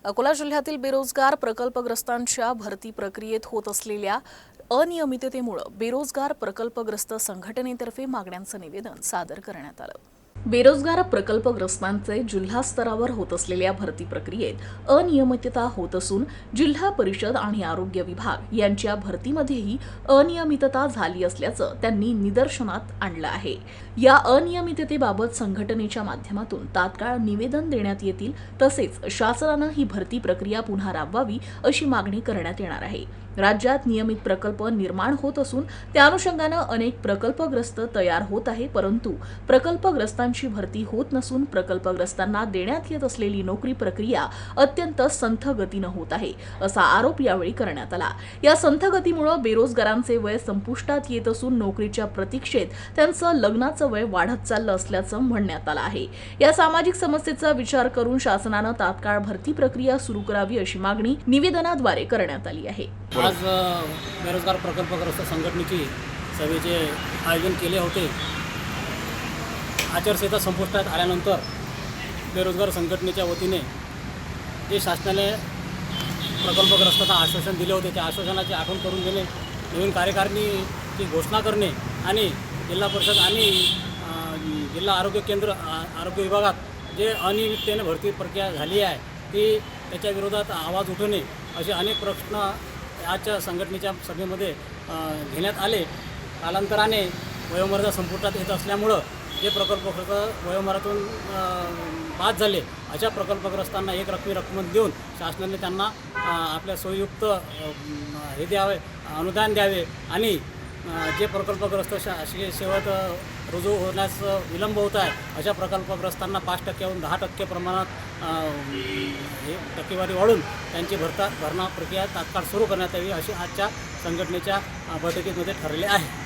अकोला जिल्ह्यातील बेरोजगार प्रकल्पग्रस्तांच्या भरती प्रक्रियेत होत असलेल्या अनियमिततेमुळे बेरोजगार प्रकल्पग्रस्त संघटनेतर्फे मागण्यांचं निवेदन सादर करण्यात आलं। बेरोजगार प्रकल्पग्रस्तांचे जिल्हा स्तरावर होत असलेल्या भरती प्रक्रियेत अनियमितता होत असून जिल्हा परिषद आणि आरोग्य विभाग यांच्या भरतीमध्येही अनियमितता झाली असल्याचं त्यांनी निदर्शनात आणलं आहे। या अनियमिततेबाबत संघटनेच्या माध्यमातून तात्काळ निवेदन देण्यात येतील, तसेच शासनानं ही भरती प्रक्रिया पुन्हा राबवावी अशी मागणी करण्यात येणार आहे। राज्यात नियमित प्रकल्प निर्माण होत असून त्या अनुषंगानं अनेक प्रकल्पग्रस्त तयार होत आहे, परंतु प्रकल्पग्रस्तांची भरती होत नसून प्रकल्पग्रस्तांना देण्यात येत असलेली नोकरी प्रक्रिया अत्यंत संथ गतीनं होत आहे, असा आरोप यावेळी करण्यात आला। या संथ गतीमुळे बेरोजगारांचे वय संपुष्टात येत असून नोकरीच्या प्रतीक्षेत त्यांचं लग्नाचं वय वाढत चाललं असल्याचं म्हणण्यात आलं आहे। या सामाजिक समस्येचा विचार करून शासनानं तात्काळ भरती प्रक्रिया सुरू करावी अशी मागणी निवेदनाद्वारे करण्यात आली आहे। आज बेरोजगार प्रकल्पग्रस्त संघटनेची सभेचे आयोजन केले होते। आचारसंहिता संपुष्टात आल्यानंतर बेरोजगार संघटनेच्या वतीने जे शासनाने प्रकल्पग्रस्तांना आश्वासन दिले होते त्या आश्वासनाची आठवण करून देणे, नवीन कार्यकारिणीची घोषणा करणे आणि जिल्हा परिषद आणि जिल्हा आरोग्य केंद्र आरोग्य विभागात जे अनियमिततेने भरती प्रक्रिया झाली आहे ती त्याच्या विरोधात आवाज उठवणे असे अनेक प्रश्न आजच्या संघटनेच्या सभेमध्ये घेण्यात आले। कालांतराने वयोमर्यादा संपुष्टात येत असल्यामुळं जे प्रकल्पग्रस्त वयोमर्यादेतून बाद झाले अशा प्रकल्पग्रस्तांना एक रक्कम देऊन शासनाने त्यांना आपल्या सोयीयुक्त हे द्यावे, अनुदान द्यावे आणि जे प्रकल्पग्रस्त शासकीय सेवेत रुजू होण्यास विलंब होत आहे अशा प्रकल्पग्रस्तांना 5%हून 10% प्रमाणात हे टक्केवारी वाढून त्यांची भरणा प्रक्रिया तात्काळ सुरू करण्यात यावी अशी आजच्या संघटनेच्या बैठकीमध्ये ठरले आहे।